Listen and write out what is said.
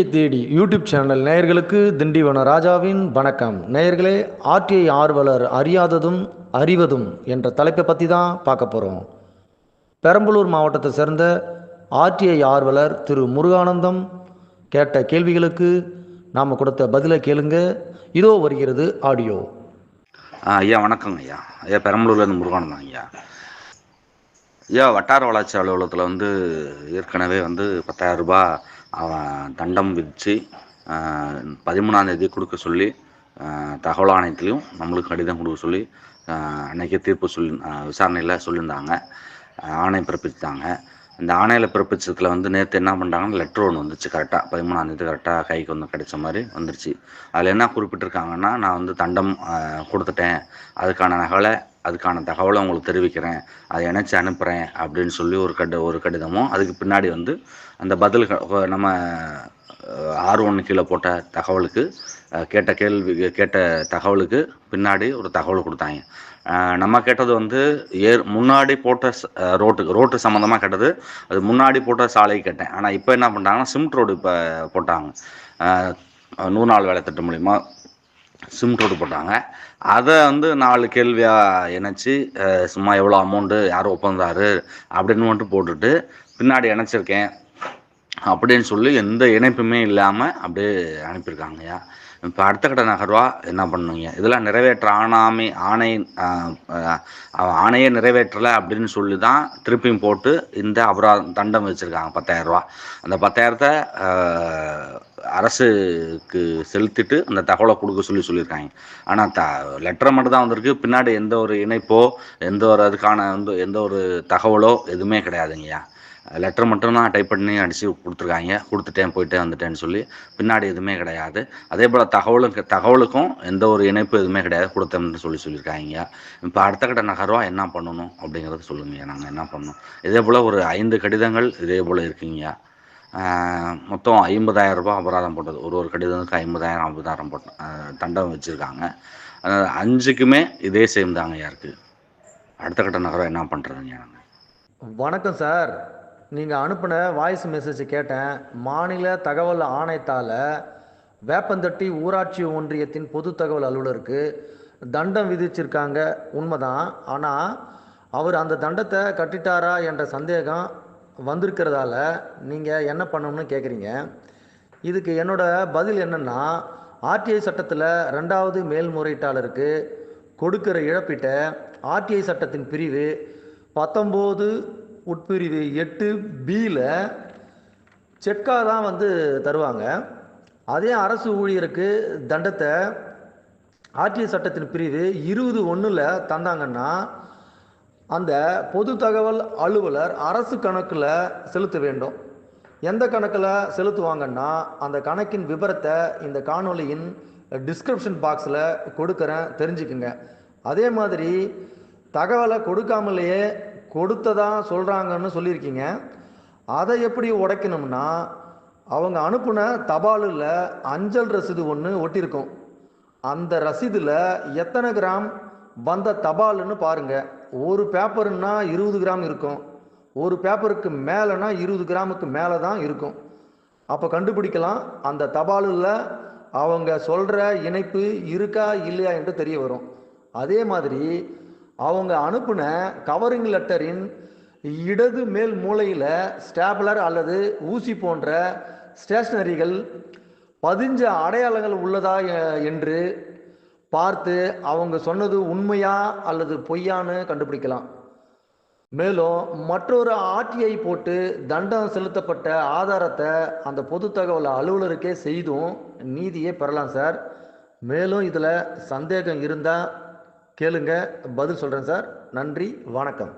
நீதியை தேடி YouTube channel நேயர்களுக்கு திண்டிவன ராஜாவின் வணக்கம். நேயர்களே, ஆர்டிஐ ஆர்வலர் அறியாததும் அறிவதும் என்ற தலைப்பை பற்றி தான் பார்க்க போகிறோம். பெரம்பலூர் மாவட்டத்தை சேர்ந்த ஆர்டிஐ ஆர்வலர் திரு முருகானந்தம் கேட்ட கேள்விகளுக்கு நாம் கொடுத்த பதிலை கேளுங்க. இதோ வருகிறது ஆடியோ. ஐயா வணக்கங்க ஐயா. ஐயா பெரம்பலூர்லேருந்து முருகானந்தம் ஐயா. ஐயா வட்டார வளர்ச்சி அலுவலகத்தில் ஏற்கனவே 10,000 ரூபாய் அவன் தண்டம் விதித்து 13ஆம் தேதி கொடுக்க சொல்லி தகவல் ஆணையத்திலையும் நம்மளுக்கு கடிதம் கொடுக்க சொல்லி அன்றைக்கே தீர்ப்பு விசாரணையில் சொல்லியிருந்தாங்க. ஆணை பிறப்பித்தாங்க. இந்த ஆணையில் பிறப்பிச்சதில் நேற்று என்ன பண்ணிட்டாங்கன்னா, லெட்ரு ஒன்று வந்துச்சு. கரெக்டாக 13ஆம் தேதி கரெக்டாக கைக்கு கிடைச்ச மாதிரி வந்துருச்சு. அதில் என்ன குறிப்பிட்டிருக்காங்கன்னா, நான் தண்டம் கொடுத்துட்டேன், அதுக்கான தகவலை உங்களுக்கு தெரிவிக்கிறேன், அதை இணைச்சி அனுப்புகிறேன் அப்படின்னு சொல்லி ஒரு கடிதமும், அதுக்கு பின்னாடி அந்த பதில் நம்ம R1 கீழே போட்ட தகவலுக்கு கேட்ட தகவலுக்கு பின்னாடி ஒரு தகவல் கொடுத்தாங்க. நம்ம கேட்டது முன்னாடி போட்ட ரோட்டு சம்மந்தமாக கேட்டது. அது முன்னாடி போட்ட சாலையை கேட்டேன். ஆனால் இப்போ என்ன பண்ணிட்டாங்கன்னா, சிமெண்ட் ரோடு இப்போ போட்டாங்க. 100 நாள் வேலை திட்டம் மூலிமா சிமெண்ட் ரோடு போட்டாங்க. அதை 4 கேள்வியாக இணைச்சி சும்மா எவ்வளோ அமௌண்ட்டு, யார் ஒப்பந்தாரு அப்படின்னு போட்டுட்டு பின்னாடி இணைச்சிருக்கேன் அப்படின்னு சொல்லி எந்த இணைப்புமே இல்லாமல் அப்படியே அனுப்பியிருக்காங்கய்யா. இப்போ அடுத்த கட்ட நகர்வாக என்ன பண்ணுவீங்க? இதெல்லாம் நிறைவேற்ற ஆணையே நிறைவேற்றலை அப்படின்னு சொல்லி தான் திருப்பியும் போட்டு இந்த அபராதம் தண்டம் வச்சுருக்காங்க 10,000 ரூபா. அந்த 10,000த்தை அரசுக்கு செலுத்திட்டு அந்த தகவலை கொடுக்க சொல்லியிருக்காங்க. ஆனால் லெட்டரை மட்டும் தான் வந்திருக்கு. பின்னாடி எந்த ஒரு இணைப்போ அதுக்கான எந்த ஒரு தகவலோ எதுவுமே கிடையாதுங்கய்யா. லெட்டர் மட்டும்தான் டைப் பண்ணி அடித்து கொடுத்துருக்காங்க. கொடுத்துட்டேன், போயிட்டே வந்துட்டேன்னு சொல்லி பின்னாடி எதுவுமே கிடையாது. அதே போல் தகவலுக்கும் எந்த ஒரு இணைப்பு எதுவுமே கிடையாது, கொடுத்தேன்னு சொல்லியிருக்காங்க. இப்போ அடுத்த கட்ட நகர்வாக என்ன பண்ணணும் அப்படிங்கிறத சொல்லுங்கய்யா. நாங்கள் என்ன பண்ணணும்? இதே போல் ஒரு 5 கடிதங்கள் இதே போல் இருக்குங்கய்யா. மொத்தம் 50,000 ரூபாய் அபராதம் போட்டது. ஒரு கடிதத்துக்கு 50,000 50,000 போட்டு தண்டம் வச்சுருக்காங்க. 5க்குமே இதே சேம் தாங்கய்யா இருக்குது. அடுத்த கட்ட நகரம் என்ன பண்ணுறதுங்க? நாங்கள் வணக்கம் சார். நீங்கள் அனுப்பின வாய்ஸ் மெசேஜ் கேட்டேன். மாநில தகவல் ஆணையத்தால் வேப்பந்தட்டி ஊராட்சி ஒன்றியத்தின் பொது தகவல் அலுவலருக்கு தண்டம் விதிச்சிருக்காங்க, உண்மைதான். ஆனால் அவர் அந்த தண்டத்தை கட்டிட்டாரா என்ற சந்தேகம் வந்திருக்கிறதால நீங்கள் என்ன பண்ணணும்னு கேட்குறீங்க. இதுக்கு என்னோட பதில் என்னென்னா, ஆர்டிஐ சட்டத்தில் 2வது மேல்முறையீட்டாளருக்கு கொடுக்கிற இழப்பீட்டை ஆர்டிஐ சட்டத்தின் பிரிவு 19 உட்பிரிவு 8B செக்காக தான் தருவாங்க. அதே அரசு ஊழியருக்கு தண்டத்தை ஆர்டிஐ சட்டத்தின் பிரிவு 20(1) தந்தாங்கன்னா, அந்த பொது தகவல் அலுவலர் அரசு கணக்கில் செலுத்த வேண்டும். எந்த கணக்கில் செலுத்துவாங்கன்னா, அந்த கணக்கின் விபரத்தை இந்த காணொலியின் டிஸ்கிரிப்ஷன் பாக்ஸில் கொடுக்குறேன், தெரிஞ்சுக்குங்க. அதே மாதிரி தகவலை கொடுக்காமலேயே கொடுத்ததா சொல்கிறாங்கன்னு சொல்லியிருக்கீங்க. அதை எப்படி உடைக்கணும்னா, அவங்க அனுப்புன தபாலில் அஞ்சல் ரசீது ஒன்று ஒட்டியிருக்கும். அந்த ரசீதில் எத்தனை கிராம் வந்த தபால்னு பாருங்கள். ஒரு பேப்பருன்னா 20 கிராம் இருக்கும். ஒரு பேப்பருக்கு மேலேனா 20 கிராமுக்கு மேலே தான் இருக்கும். அப்போ கண்டுபிடிக்கலாம் அந்த தபாலில் அவங்க சொல்கிற இணைப்பு இருக்கா இல்லையா என்று தெரிய வரும். அதே மாதிரி அவங்க அனுப்புன கவரிங் லெட்டரின் இடது மேல் மூலையில் ஸ்டாப்லர் அல்லது ஊசி போன்ற ஸ்டேஷ்னரிகள் பதிஞ்ச அடையாளங்கள் உள்ளதா என்று பார்த்து அவங்க சொன்னது உண்மையா அல்லது பொய்யான்னு கண்டுபிடிக்கலாம். மேலும் மற்றொரு ஆர்டிஐ போட்டு தண்டம் செலுத்தப்பட்ட ஆதாரத்தை அந்த பொது தகவல் அலுவலருக்கே செய்தும் நீதியை பெறலாம் சார். மேலும் இதில் சந்தேகம் இருந்தால் கேளுங்க, பதில் சொல்கிறேன் சார். நன்றி, வணக்கம்.